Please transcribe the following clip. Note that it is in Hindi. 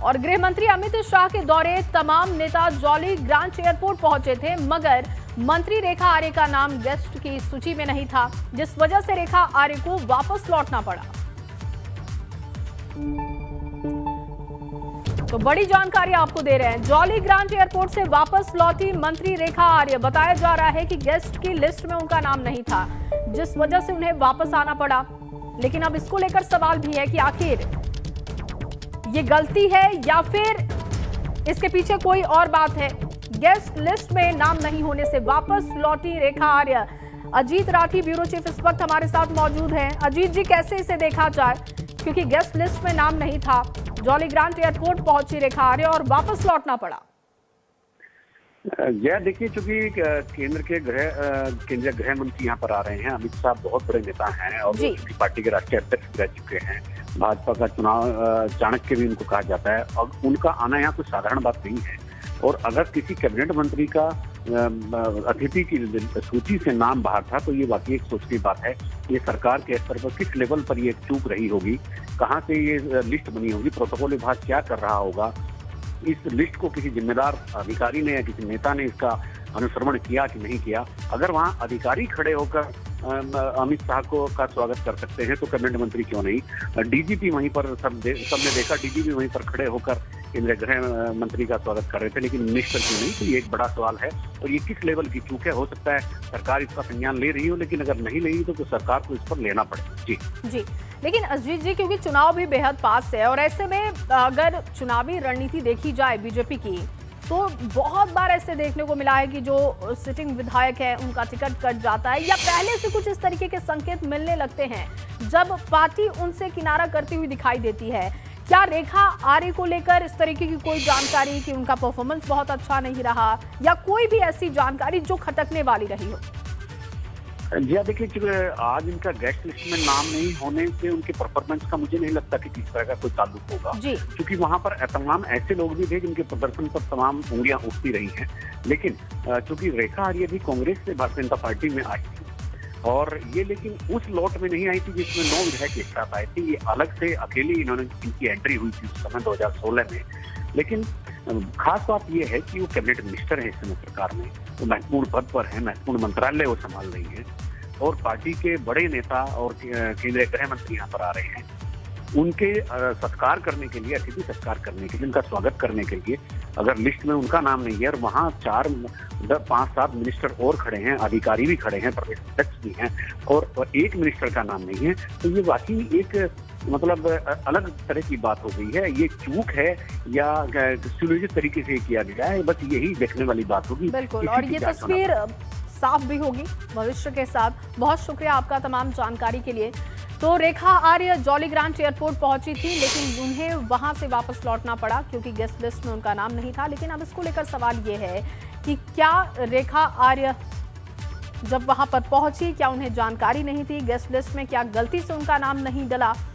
और गृह मंत्री अमित शाह के दौरे तमाम नेता जॉली ग्रांट एयरपोर्ट पहुंचे थे, मगर मंत्री रेखा आर्य का नाम गेस्ट की सूची में नहीं था, जिस वजह से रेखा आर्य को वापस लौटना पड़ा। तो बड़ी जानकारी आपको दे रहे हैं। जॉली ग्रांट एयरपोर्ट से वापस लौटी मंत्री रेखा आर्य। बताया जा रहा है कि गेस्ट की लिस्ट में उनका नाम नहीं था, जिस वजह से उन्हें वापस आना पड़ा। लेकिन अब इसको लेकर सवाल भी है कि आखिर ये गलती है या फिर इसके पीछे कोई और बात है। गेस्ट लिस्ट में नाम नहीं होने से वापस लौटी रेखा आर्य। अजीत राठी ब्यूरो चीफ इस वक्त हमारे साथ मौजूद हैं। अजीत जी, कैसे इसे देखा जाए, क्योंकि गेस्ट लिस्ट में नाम नहीं था, जॉली ग्रांट एयरपोर्ट पहुंची रेखा आर्य और वापस लौटना पड़ा। यह देखिए, चूंकि केंद्रीय गृह मंत्री यहाँ पर आ रहे हैं। अमित शाह बहुत बड़े नेता हैं और वो पार्टी के राष्ट्रीय अध्यक्ष रह चुके हैं। भाजपा का चुनाव चाणक्य भी उनको कहा जाता है और उनका आना यहाँ कोई साधारण बात नहीं है। और अगर किसी कैबिनेट मंत्री का अतिथि की सूची से नाम बाहर था तो ये वाकई एक सोच की बात है। ये सरकार के स्तर पर किस लेवल पर ये चूक रही होगी, कहाँ से ये लिस्ट बनी होगी, प्रोटोकॉल विभाग क्या कर रहा होगा, इस लिस्ट को किसी जिम्मेदार अधिकारी ने या किसी नेता ने इसका अनुश्रवण किया कि नहीं किया। अगर वहाँ अधिकारी खड़े होकर अमित शाह को का स्वागत कर सकते हैं तो कैबिनेट मंत्री क्यों नहीं। डीजीपी वहीं पर सबने देखा, डीजीपी वहीं पर खड़े होकर केंद्रीय गृह मंत्री का स्वागत कर रहे थे, लेकिन मिनिस्टर क्यों नहीं। तो ये एक बड़ा सवाल है और ये किस लेवल की चूक है। हो सकता है सरकार इसका संज्ञान ले रही हो, लेकिन अगर नहीं ले रही तो सरकार को इस पर लेना पड़े। जी, लेकिन अजीत जी, क्योंकि चुनाव भी बेहद पास है और ऐसे में अगर चुनावी रणनीति देखी जाए बीजेपी की, तो बहुत बार ऐसे देखने को मिला है कि जो सिटिंग विधायक है उनका टिकट कट जाता है या पहले से कुछ इस तरीके के संकेत मिलने लगते हैं जब पार्टी उनसे किनारा करती हुई दिखाई देती है। क्या रेखा आर्य को लेकर इस तरीके की कोई जानकारी कि उनका परफॉर्मेंस बहुत अच्छा नहीं रहा या कोई भी ऐसी जानकारी जो खटकने वाली रही हो? जी देखिए, आज इनका गेस्ट लिस्ट में नाम नहीं होने से उनके परफॉर्मेंस का मुझे नहीं लगता कि किस तरह का कोई ताल्लुक होगा, क्योंकि वहां पर तमाम ऐसे लोग भी थे जिनके प्रदर्शन पर तमाम उंगलियां उठती रही हैं। लेकिन चूंकि रेखा आर्य भी कांग्रेस से भारतीय जनता पार्टी में आई थी और ये लेकिन उस लॉट में नहीं आई थी जिसमें 9 विधायक एक साथ आए थे। ये अलग से अकेले इनकी एंट्री हुई थी उस समय 2016 में। लेकिन खास बात यह है कि वो कैबिनेट मिनिस्टर है इस समय सरकार में, वो महत्वपूर्ण पद पर है, महत्वपूर्ण मंत्रालय वो संभाल रही है और पार्टी के बड़े नेता और केंद्रीय गृह मंत्री यहाँ पर आ रहे हैं। उनके सत्कार करने के लिए, अतिथि सत्कार करने के लिए, उनका स्वागत करने के लिए अगर लिस्ट में उनका नाम नहीं है और वहाँ 5-7 मिनिस्टर और खड़े हैं, अधिकारी भी खड़े हैं, प्रदेश अध्यक्ष भी हैं और एक मिनिस्टर का नाम नहीं है, तो ये वाकई एक मतलब अलग तरह की बात हो गई है। ये चूक है या सुनियोजित तरीके से किया गया है, बस यही देखने वाली बात होगी। बिल्कुल, और ये तस्वीर साफ भी होगी भविष्य के साथ। बहुत शुक्रिया आपका तमाम जानकारी के लिए। तो Rekha Arya jolly grant airport पहुंची थी, लेकिन उन्हें वहां से वापस लौटना पड़ा क्योंकि गेस्ट लिस्ट में उनका नाम नहीं था। लेकिन अब इसको लेकर सवाल ये है कि क्या रेखा आर्य जब वहां पर पहुंची, क्या उन्हें जानकारी नहीं थी गेस्ट लिस्ट में, क्या गलती से उनका नाम नहीं डला?